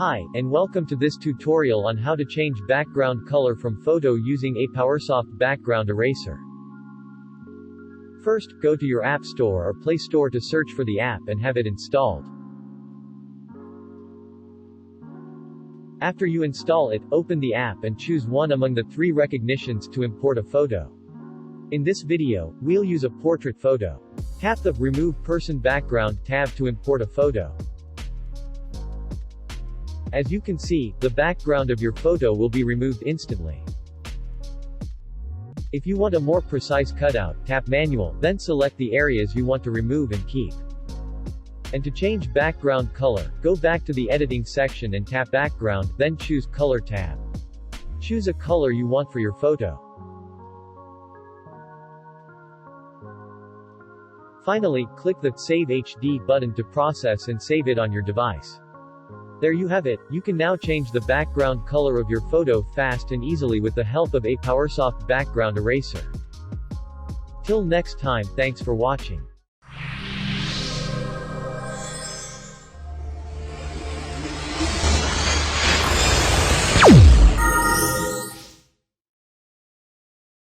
Hi, and welcome to this tutorial on how to change background color from photo using Apowersoft background eraser. First, go to your App Store or Play Store to search for the app and have it installed. After you install it, open the app and choose one among the 3 recognitions to import a photo. In this video, we'll use a portrait photo. Tap the Remove Person Background tab to import a photo. As you can see, the background of your photo will be removed instantly. If you want a more precise cutout, tap Manual, then select the areas you want to remove and keep. And to change background color, go back to the Editing section and tap Background, then choose Color tab. Choose a color you want for your photo. Finally, click the Save HD button to process and save it on your device. There you have it. You can now change the background color of your photo fast and easily with the help of Apowersoft background eraser. Till next time, thanks for watching.